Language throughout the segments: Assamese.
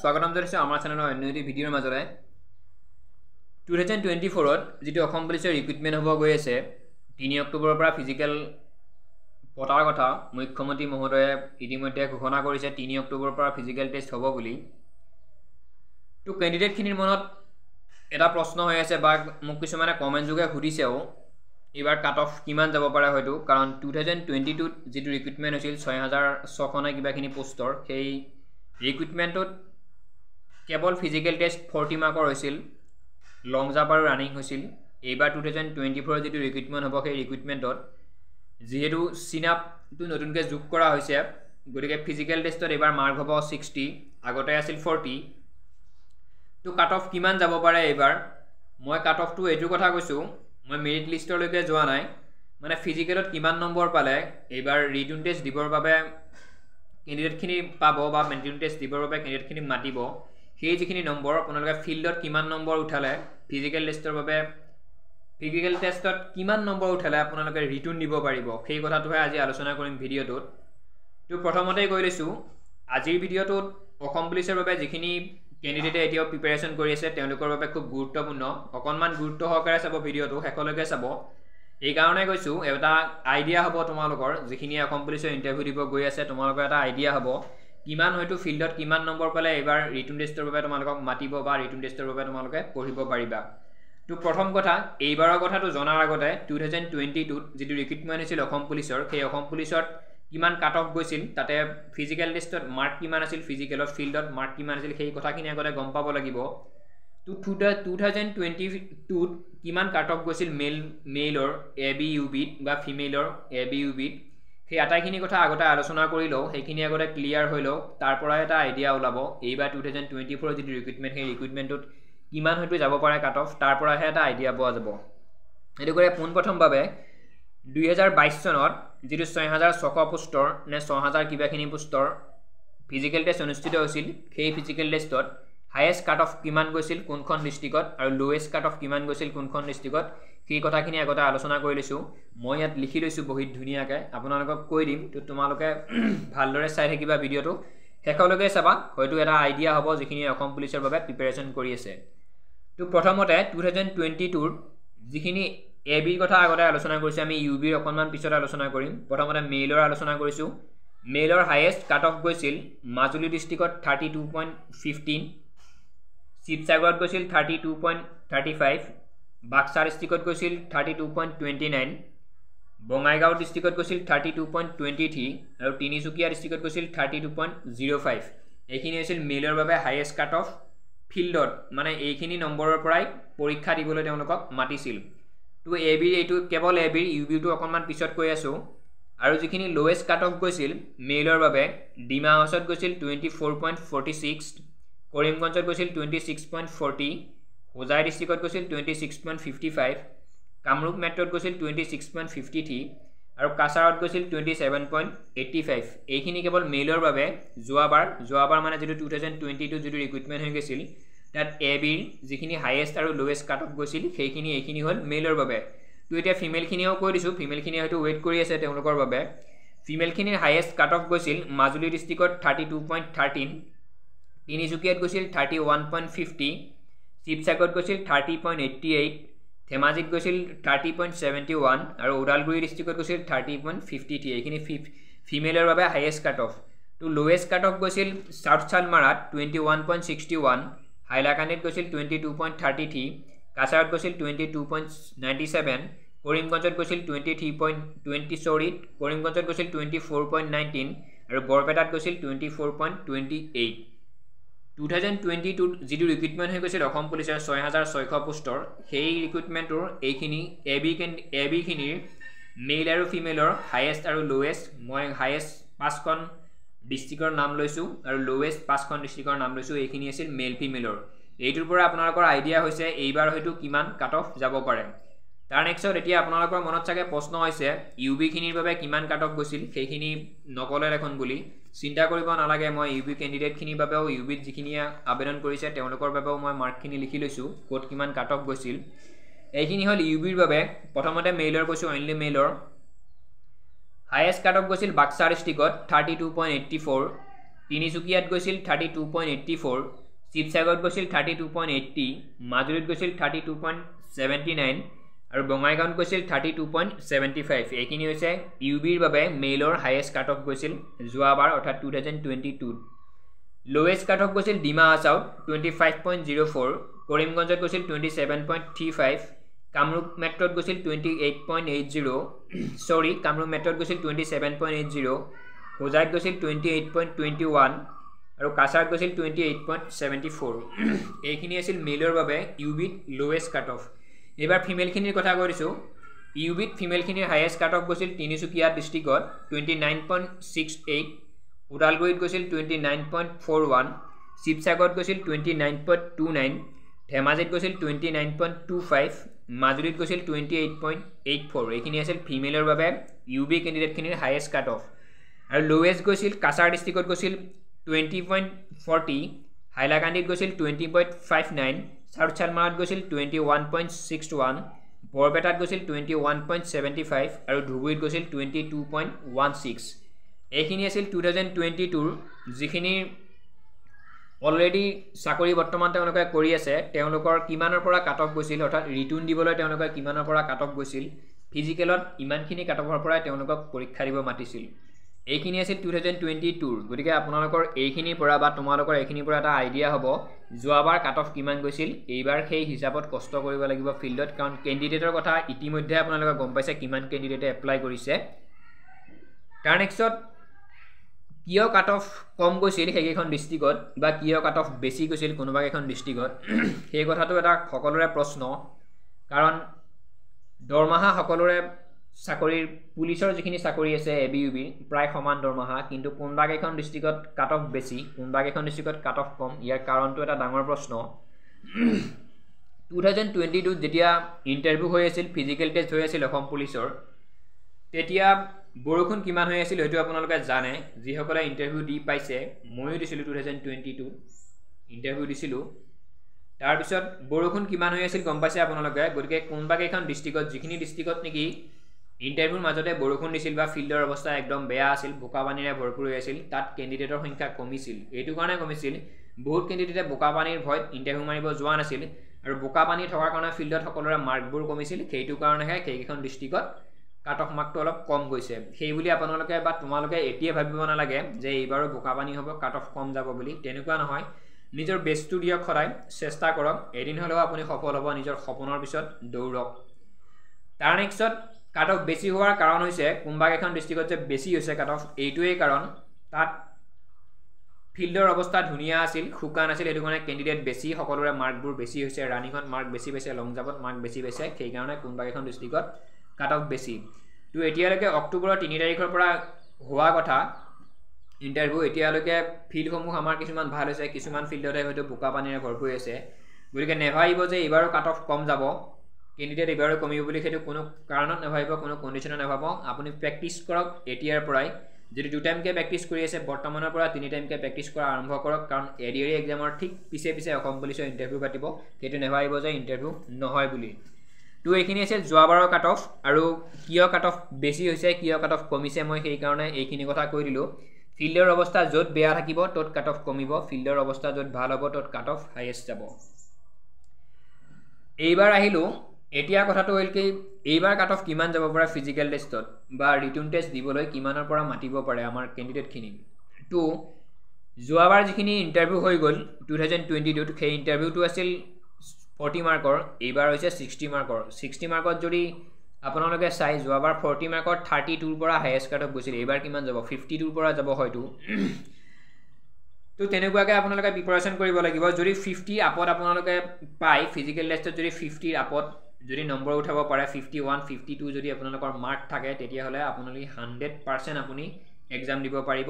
স্বাগতম জনাইছো আমাৰ চেনেলৰ অন্য এটি ভিডিঅ'ৰ মাজৰে 2024ত যেটো অসম পুলিচৰ ৰিক্ৰুটমেন্ট হ'ব গৈ আছে 3 অক্টোবৰৰ পৰা ফিজিক্যাল পতাৰ কথা মুখ্যমন্ত্ৰী মহোদয়ে ইতিমধ্যে ঘোষণা কৰিছে 3 অক্টোবৰৰ পৰা ফিজিক্যাল টেষ্ট হ'ব বুলি তো ক্যান্ডিডেট খিনিৰ মনত এটা প্ৰশ্ন হৈ আছে বা মোক কিছুমানে কমেন্ট যোগে সুধিছেও এবাৰ কাট অফ কিমান যাব পাৰে হয়তো কাৰণ 2022ত যেটো ৰিক্ৰুটমেন্ট হৈছিল 6600 কিবাখিনি পোষ্টৰ সেই ৰিক্ৰুটমেন্টত কেৱল ফিজিক্যাল টেষ্ট 40 মাৰ্কৰ হৈছিল লং জাম্প আৰু ৰানিং হৈছিল এইবাৰ 2024 যেটো ৰিক্ৰুটমেন্ট হ'ব সেই ৰিক্ৰুটমেন্টত যেহেতু সিনাপটো নতুনকৈ যোগ কৰা হৈছে গতিকে ফিজিক্যাল টেষ্টত এবাৰ মাৰ্ক হ'ব 60 আগতে আছিল 40 তো কাট অফ কিমান যাব পাৰে এবাৰ মই কাট অফটো এটো কথা কৈছো মই মেৰিট লিষ্টৰ লৈকে যোৱা নাই মানে ফিজিক্যালত কিমান নম্বৰ পালে এবাৰ ৰিটন টেষ্ট দিবৰ বাবে ক্যান্ডিডেট খিনি পাবো বা মেন্টেন টেষ্ট দিবৰ বাবে ক্যান্ডিডেট খিনি মাতিব সেই যিখিনি নম্বৰ আপোনালোকে ফিল্ডত কিমান নম্বৰ উঠালে ফিজিক্যাল টেষ্টৰ বাবে ফিজিক্যাল টেষ্টত কিমান নম্বৰ উঠালে আপোনালোকে ৰিটন দিব পাৰিব সেই কথাটোহে আজি আলোচনা কৰিম ভিডিঅ'টোত তো প্ৰথমতেই কৈ লৈছো আজিৰ ভিডিঅ'টোত অসম পুলিচৰ বাবে যিখিনি ক্যান্ডিডেটে এতিয়াও প্ৰিপাৰেচন কৰি আছে তেওঁলোকৰ বাবে খুব গুৰুত্বপূৰ্ণ অকনমান গুৰুত্ব সহকাৰে চাব ভিডিঅ'টো হেকলৈকে চাব এই কাৰণে কৈছো এটা আইডিয়া হ'ব তোমালোকৰ যিখিনি অসম পুলিচৰ ইন্টাৰভিউ দিব গৈ আছে তোমালোকৰ এটা আইডিয়া হ'ব কিমান হয়তো ফিল্ডত কিমান নম্বৰ পালে এবাৰ ৰিটন টেষ্টৰ বাবে তোমালোকক মাতিব বা ৰিটন টেষ্টৰ বাবে তোমালোকে পঢ়িব পাৰিবা তো প্ৰথম কথা এইবাৰৰ কথাটো জনাৰ আগতে 2022ত যেটো ৰিক্ৰুটমেন্ট হৈছিল অসম পুলিচৰ সেই অসম পুলিচত কিমান কাট অফ গৈছিল তাতে ফিজিক্যাল টেষ্টত মাৰ্ক কিমান আছিল ফিজিক্যালত ফিল্ডত মাৰ্ক কিমান আছিল সেই কথাখিনি আগতে গম পাব লাগিব তো 2022ত কিমান কাট অফ গৈছিল মেইলৰ এবিইউবিত বা ফিমেলৰ এবিইউবিত সেই আটাইখিনি কথা আগতে আলোচনা কৰি লও সেইখিনি আগতে ক্লিয়াৰ হৈ লও তাৰ পৰা এটা আইডিয়া ওলাব এইবাৰ 2024 যেটো ৰিক্ৰুটমেন্ট সেই ৰিক্ৰুটমেন্টত কিমান হয়তো যাব পাৰে কাট অফ তাৰ পৰা এটা আইডিয়া পোৱা যাব এটো কৰে পোনপ্ৰথম ভাবে 2022 চনত যেটো 6600 পোষ্টৰ নে 6000 কিবাখিনি পোষ্টৰ ফিজিক্যাল টেষ্ট অনুষ্ঠিত হৈছিল সেই ফিজিক্যাল টেষ্টত হাইয়েস্ট কাট অফ কিমান গৈছিল কোনখন ডিস্ট্ৰিক্টত আৰু লোয়েস্ট কাট অফ কিমান গৈছিল কোনখন ডিস্ট্ৰিক্টত কি কথাখিনি আগতে আলোচনা কৰি লৈছো মই ইয়াত লিখি লৈছো বহুত ধুনিয়াকৈ আপোনালোকক কৈ দিম তো তোমালোকে ভালদৰে চাই থাকিবা ভিডিঅটো হেকলৈকে চাবা হয়তো এটা আইডিয়া হ'ব যিখিনি অসম পুলিচৰ বাবে প্ৰিপাৰেচন কৰি আছে তো প্ৰথমতে 2022ৰ যিখিনি এবিৰ কথা আগতে আলোচনা কৰিছে আমি ইউবিৰ অকনমান পিছত আলোচনা কৰিম প্ৰথমতে মেইলৰ আলোচনা কৰিছো মেইলৰ হাইয়েস্ট কাট অফ গৈছিল মাজুলী ডিস্ট্ৰিক্টত 32.15 শিৱসাগৰত গৈছিল 32.35 বাক্সা ডিস্ট্ৰিক্টত গৈছিল 32.29 বঙাইগাঁও ডিস্ট্ৰিক্টত গৈছিল 32.23 আৰু তিনিচুকীয়া ডিস্ট্ৰিক্টত গৈছিল 32.05 এইখিনি আছিল মেইলৰ বাবে হাইয়েস্ট কাট অফ ফিল্ডত মানে এইখিনি নম্বৰৰ পৰাই পৰীক্ষা দিবলৈ তেওঁলোকক মাতিছিল তো এবি এইটো কেৱল এবিৰ ইউবিটো অকনমান পিছত কৈ আছো আৰু যিখিনি লোয়েস্ট কাট অফ গৈছিল মেইলৰ বাবে ডিমা হাউসত গৈছিল 24.46 কৰিমগঞ্জত গৈছিল 26.40 হোজাই ডিস্ট্ৰিক্টত গৈছিল 26.55 কামৰূপ মেট্ৰত গৈছিল 26.53 আৰু কাছাৰত গৈছিল 27.85 এইখিনি কেৱল মেইলৰ বাবে যোৱাবাৰ মানে যেটো 2022 যেটো ৰিক্ৰুটমেন্ট হৈ গৈছিল তাত এবিৰ যিখিনি হাইয়েস্ট আৰু লোয়েস্ট কাট অফ গৈছিল সেইখিনি এইখিনি হল মেইলৰ বাবে তো এতিয়া ফিমেল খিনিও কৈ দিছো ফিমেল খিনি হয়তো ওয়েট কৰি আছে তেওঁলোকৰ বাবে ফিমেল খিনিৰ হাইয়েস্ট কাট অফ গৈছিল মাজুলী ডিস্ট্ৰিক্টত 32.13 তিনিচুকীয়াত গৈছিল 31.50 শিৱসাগৰত গৈছিল 30.88 ধেমাজিত গৈছিল 30.71 আৰু ওদালগুৰি ডিস্ট্ৰিক্টত গৈছিল 30.53 এইখিনি ফিমেলৰ বাবে হাইয়েস্ট কাট অফ তো লোয়েস্ট কাট অফ গৈছিল সাউথ চালমাৰাত 21.61 হাইলাকান্দিত গৈছিল 22.33 কাছাৰত গৈছিল 22.97 কৰিমগঞ্জত গৈছিল 23.20 কৰিমগঞ্জত গৈছিল 24.19 আৰু বৰপেটাত গৈছিল 24.28 2022 যেটো ৰিক্ৰুটমেন্ট হৈ গৈছিল অসম পুলিচৰ 6600 পোষ্টৰ সেই ৰিক্ৰুটমেন্টৰ এইখিনি এবি খিনিৰ মেইল আৰু ফিমেলৰ হাইয়েস্ট আৰু লোয়েস্ট মই হাইয়েস্ট 5খন ডিস্ট্ৰিক্টৰ নাম লৈছো আৰু লোয়েস্ট 5খন ডিস্ট্ৰিক্টৰ নাম লৈছো এইখিনি আছিল মেইল ফিমেলৰ এইটোৰ পৰা আপোনালোকৰ আইডিয়া হৈছে এইবাৰ হয়তো কিমান কাট অফ যাব পাৰে তাৰ নেক্সট এতিয়া আপোনালোকৰ মনত চাগে প্ৰশ্ন হৈছে ইউবি খিনিৰ বাবে কিমান কাট অফ গৈছিল সেইখিনি নকলে দেখোন বুলি চিন্তা কৰিব নালাগে মই ইউবি ক্যান্ডিডেট খিনিৰ বাবেও ইউবিত যিখিনি আবেদন কৰিছে তেওঁলোকৰ বাবেও মই মাৰ্ক খিনি লিখি লৈছো কোড কিমান কাট অফ গৈছিল এইখিনি হল ইউবিৰ বাবে প্ৰথমতে মেইলৰ কৈছো অনলি মেইলৰ হাইয়েস্ট কাট অফ গৈছিল বাক্সা ডিস্ট্ৰিক্টত 32.84 তিনিচুকীয়াত গৈছিল 32.84, শিৱসাগৰত গৈছিল 32.80, মাজুলীত গৈছিল 32.79 আৰু বঙাইগাঁৱত গৈছিল 32.75। এইখিনি হৈছে ইউবিৰ বাবে মেইলৰ হাইয়েষ্ট কাট অফ গৈছিল যোৱাবাৰ অৰ্থাৎ 2022। লোৱেষ্ট কাট অফ গৈছিল ডিমা হাছাওত 25.04, কৰিমগঞ্জত গৈছিল 27.35, কামৰূপ মেট্ৰত গৈছিল 28.80, কামৰূপ মেট্ৰত গৈছিল 27.80, হোজাইত গৈছিল 28.21 আৰু কাছাৰত গৈছিল 28.74। এইখিনি আছিল মেইলৰ বাবে ইউবিত লোৱেষ্ট কাট অফ। এবাৰ ফিমেলখিনিৰ কথা কৈছোঁ। ইউবিত ফিমেলখিনিৰ হাইয়েষ্ট কাট অফ গৈছিল তিনিচুকীয়া ডিষ্ট্ৰিক্টত 29.68, ওদালগুৰিত গৈছিল 29.41, শিৱসাগৰত গৈছিল 29.29, ধেমাজিত গৈছিল 29.25, মাজুলীত গৈছিল 28.84। এইখিনি আছিল ফিমেলৰ বাবে ইউবি কেণ্ডিডেটখিনিৰ হাইয়েষ্ট কাট অফ। আৰু লোৱেষ্ট গৈছিল কাছাৰ ডিষ্ট্ৰিক্টত গৈছিল 20.40, হাইলাকান্দিত গৈছিল 20.59, সাউথ চালমাৰত গৈছিল 21.61, বৰপেটাত গৈছিল 21.75 আৰু ধুবুৰীত গৈছিল 22.16। এইখিনি আছিল 2022ৰ যিখিনি অলৰেডি চাকৰি বৰ্তমান তেওঁলোকে কৰি আছে তেওঁলোকৰ কিমানৰ পৰা কাট অফ গৈছিল, অৰ্থাৎ ৰিটাৰ্ণ দিবলৈ তেওঁলোকে কিমানৰ পৰা কাট অফ গৈছিল, ফিজিকেলত ইমানখিনি কাট অফৰ পৰাই তেওঁলোকক পৰীক্ষা দিব মাতিছিল। এইখিনি আছিল 2022ৰ। গতিকে আপোনালোকৰ এইখিনিৰ পৰা বা তোমালোকৰ এইখিনিৰ পৰা এটা আইডিয়া হ'ব যোৱাবাৰ কাট অফ কিমান গৈছিল। এইবাৰ সেই হিচাপত কষ্ট কৰিব লাগিব ফিল্ডত, কাৰণ কেণ্ডিডেটৰ কথা ইতিমধ্যে আপোনালোকে গম পাইছে কিমান কেণ্ডিডেটে এপ্লাই কৰিছে। তাৰ নেক্সটত কিয় কাট অফ কম গৈছিল সেইকেইখন ডিষ্ট্ৰিক্টত বা কিয় কাট অফ বেছি গৈছিল কোনোবা কেইখন ডিষ্ট্ৰিক্টত, সেই কথাটো এটা সকলোৰে প্ৰশ্ন। কাৰণ দৰমহা সকলোৰে চাকৰিৰ পুলিচৰ যিখিনি চাকৰি আছে ABUB প্ৰায় সমান দৰমহা, কিন্তু কোনোবা কেইখন ডিষ্ট্ৰিক্টত কাট অফ বেছি, কোনোবা কেইখন ডিষ্ট্ৰিক্টত কাট অফ কম। ইয়াৰ কাৰণটো এটা ডাঙৰ প্ৰশ্ন। 2022 যেতিয়া ইণ্টাৰভিউ হৈ আছিল, ফিজিকেল টেষ্ট হৈ আছিল অসম পুলিচৰ, তেতিয়া বৰষুণ কিমান হৈ আছিল হয়তো আপোনালোকে জানে। যিসকলে ইণ্টাৰভিউ দি পাইছে, ময়ো দিছিলোঁ 2022 ইণ্টাৰভিউ দিছিলোঁ। তাৰপিছত বৰষুণ কিমান হৈ আছিল গম পাইছে আপোনালোকে। গতিকে কোনোবা কেইখন ডিষ্ট্ৰিক্টত, যিখিনি ডিষ্ট্ৰিক্টত নেকি ইণ্টাৰভিউৰ মাজতে বৰষুণ দিছিল বা ফিল্ডৰ অৱস্থা একদম বেয়া আছিল, বোকা পানীৰে ভৰপূৰ হৈ আছিল, তাত কেণ্ডিডেটৰ সংখ্যা কমিছিল। এইটো কাৰণে কমিছিল বহুত কেণ্ডিডেটে বোকা পানীৰ ভয়ত ইণ্টাৰভিউ মাৰিব যোৱা নাছিল, আৰু বোকা পানী থকাৰ কাৰণে ফিল্ডত সকলোৰে মাৰ্কবোৰ কমিছিল। সেইটো কাৰণেহে সেইকেইখন ডিষ্ট্ৰিক্টত কাট অফ মাৰ্কটো অলপ কম গৈছে। সেই বুলি আপোনালোকে বা তোমালোকে এতিয়া ভাবিব নালাগে যে এইবাৰো বোকা পানী হ'ব কাট অফ কম যাব বুলি, তেনেকুৱা নহয়। নিজৰ বেষ্টটো দিয়ক, সদায় চেষ্টা কৰক, এদিন হ'লেও আপুনি সফল হ'ব। নিজৰ সপোনৰ পিছত দৌৰক। তাৰ নেক্সটত কাট অফ বেছি হোৱাৰ কাৰণ হৈছে কোনোবা কেইখন ডিষ্ট্ৰিক্টত যে বেছি হৈছে কাট অফ, এইটোৱেই কাৰণ তাত ফিল্ডৰ অৱস্থা ধুনীয়া আছিল, শুকান আছিল, সেইটো কাৰণে কেণ্ডিডেট বেছি, সকলোৰে মাৰ্কবোৰ বেছি হৈছে, ৰানিঙত মাৰ্ক বেছি পাইছে, লং জাম্পত মাৰ্ক বেছি পাইছে, সেইকাৰণে কোনোবা কেইখন ডিষ্ট্ৰিক্টত কাট অফ বেছি। তো এতিয়ালৈকে অক্টোবৰৰ 3 তাৰিখৰ পৰা হোৱা কথা ইণ্টাৰভিউ, এতিয়ালৈকে ফিল্ডসমূহ আমাৰ কিছুমান ভাল হৈছে, কিছুমান ফিল্ডতে হয়তো বোকা পানীৰে ভৰপূৰ হৈছে। গতিকে নেভাবিব যে এইবাৰো কাট অফ কম যাব, কেণ্ডিডেট এইবাৰো কমিব বুলি, সেইটো কোনো কাৰণত নাভাবিব, কোনো কণ্ডিশ্যনত নাভাব। আপুনি প্ৰেক্টিছ কৰক এতিয়াৰ পৰাই। যদি 2 টাইমকৈ প্ৰেক্টিছ কৰি আছে, বৰ্তমানৰ পৰা 3 টাইমকৈ প্ৰেক্টিছ কৰা আৰম্ভ কৰক, কাৰণ ADR এক্সামৰ ঠিক পিছে পিছে অসম পুলিচৰ ইণ্টাৰভিউ পাতিব। সেইটো নেভাবিব যে ইণ্টাৰভিউ নহয় বুলি। তো এইখিনি আছিল যোৱাবাৰৰ কাট অফ, আৰু কিয় কাট অফ বেছি হৈছে, কিয় কাট অফ কমিছে, মই সেইকাৰণে এইখিনি কথা কৈ দিলোঁ। ফিল্ডৰ অৱস্থা য'ত বেয়া থাকিব ত'ত কাট অফ কমিব, ফিল্ডৰ অৱস্থা য'ত ভাল হ'ব ত'ত কাট অফ হাইয়েষ্ট যাব। এইবাৰ আহিলোঁ, এতিয়া কথাটো হ'ল কি এইবাৰ কাট অফ কিমান যাব পাৰে ফিজিকেল টেষ্টত বা ৰিটাৰ্ণ টেষ্ট দিবলৈ কিমানৰ পৰা মাতিব পাৰে আমাৰ কেণ্ডিডেটখিনি। তো যোৱাবাৰ যিখিনি ইণ্টাৰভিউ হৈ গ'ল 2022ত, সেই ইণ্টাৰভিউটো আছিল 40 মাৰ্কৰ, এইবাৰ হৈছে 60 মাৰ্কৰ। 60 মাৰ্কত যদি আপোনালোকে চাই, যোৱাবাৰ 40 মাৰ্কত 32ৰ পৰা হাইয়েষ্ট কাট অফ গৈছিল, এইবাৰ কিমান যাব 52ৰ পৰা যাব হয়তো। তো তেনেকুৱাকৈ আপোনালোকে প্ৰিপাৰেশ্যন কৰিব লাগিব। যদি 50 আপত আপোনালোকে পায়, ফিজিকেল টেষ্টত যদি 50ৰ আপত যদি নম্বৰ উঠাব পাৰে, 51, 52 যদি আপোনালোকৰ মাৰ্ক থাকে, তেতিয়াহ'লে আপোনালোকে 100% আপুনি এক্সাম দিব পাৰিব।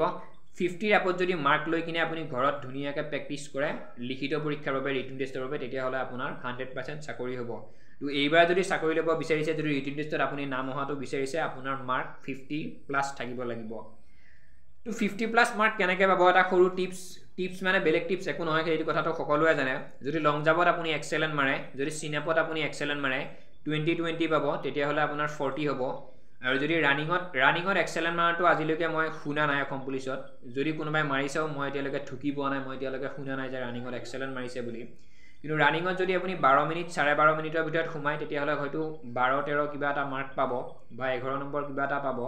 50ৰ আপত যদি মাৰ্ক লৈ কিনে আপুনি ঘৰত ধুনীয়াকৈ প্ৰেক্টিছ কৰে লিখিত পৰীক্ষাৰ বাবে, ৰিটাৰ্ণ টেষ্টৰ বাবে, তেতিয়াহ'লে আপোনাৰ 100% চাকৰি হ'ব। তো এইবাৰ যদি চাকৰি ল'ব বিচাৰিছে, যদি ৰিটাৰ্ণ টেষ্টত আপুনি নাম অহাটো বিচাৰিছে, আপোনাৰ মাৰ্ক 50+ থাকিব লাগিব। তো 50+ মাৰ্ক কেনেকৈ পাব, এটা সৰু টিপছ মানে বেলেগ টিপছ একো নহয়, সেইটো কথাটো সকলোৱে জানে। যদি লং জাম্পত আপুনি এক্সেলেণ্ট মাৰে, যদি চিন আপত আপুনি এক্সেলেণ্ট মাৰে 20-20 পাব, তেতিয়াহ'লে আপোনাৰ 40 হ'ব। আৰু যদি ৰানিঙত এক্সেলেণ্ট মাৰাটো আজিলৈকে মই শুনা নাই অসম পুলিচত যদি কোনোবাই মাৰিছেও মই এতিয়ালৈকে ঠুকি পোৱা নাই মই এতিয়ালৈকে শুনা নাই যে ৰানিঙত এক্সেলেণ্ট মাৰিছে বুলি কিন্তু ৰানিঙত যদি আপুনি 12 মিনিট 12.5 মিনিটৰ ভিতৰত সোমাই তেতিয়াহ'লে হয়তো 12-13 কিবা এটা মাৰ্ক পাব বা 11 নম্বৰ কিবা এটা পাব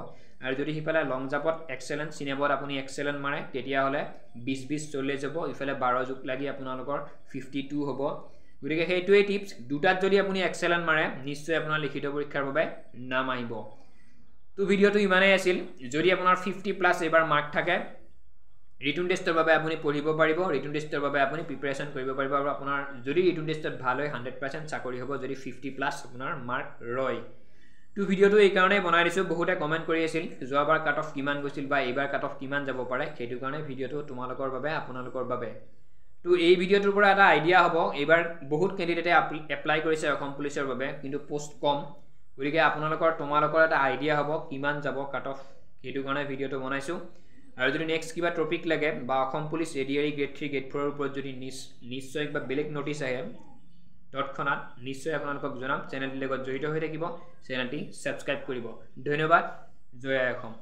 আৰু যদি সিফালে লং জাম্পত এক্সেলেণ্ট চিনেবত আপুনি এক্সেলেণ্ট মাৰে তেতিয়াহ'লে 20-40 হ'ব ইফালে 12 যোগ লাগি আপোনালোকৰ 52 হ'ব গতিকে সেইটোৱেই টিপছ দুটাত যদি আপুনি এক্সেলেণ্ট মাৰে নিশ্চয় আপোনাৰ লিখিত পৰীক্ষাৰ বাবে নাম আহিব তো ভিডিওটো ইমানেই আছিল যদি আপোনাৰ 50+ এবাৰ মাৰ্ক থাকে ৰিটন টেষ্টৰ বাবে আপুনি পঢ়িব পাৰিব ৰিটন টেষ্টৰ বাবে আপুনি প্ৰিপাৰেচন কৰিব পাৰিব আৰু আপোনাৰ যদি ৰিটন টেষ্টত ভাল হয় 100% চাকৰি হ'ব যদি 50+ আপোনাৰ মাৰ্ক ৰয় তো ভিডিওটো এই কাৰণে বনাই দিছো বহুতে কমেন্ট কৰি আছিল যোৱাবাৰ কাট অফ কিমান গৈছিল বা এইবাৰ কাট অফ কিমান যাব পাৰে সেইটো কাৰণে ভিডিওটো তোমালোকৰ বাবে আপোনালোকৰ বাবে তো এই ভিডিওটোৰ পৰা এটা আইডিয়া হ'ব এইবাৰ বহুত ক্যান্ডিডেটে এপ্লাই কৰিছে অসম পুলিচৰ বাবে কিন্তু পোষ্ট কম গতিকে তোমালোকৰ এটা আইডিয়া হ'ব কিমান যাব কাট অফ সেইটো কাৰণে ভিডিওটো বনাইছো আৰু যদি নেক্সট কিবা টপিক লাগে বা Assam police ADR grade 3 grade 4 ৰ ওপৰত যদি নিশ্চয় কিবা বেলেগ নোটিছ আহে তৎক্ষণাত নিশ্চয় আপোনালোকক জনাম চেনেলটিৰ লগত জড়িত হৈ থাকিব চেনেলটি সাবস্ক্ৰাইব কৰিব ধন্যবাদ জয় অসম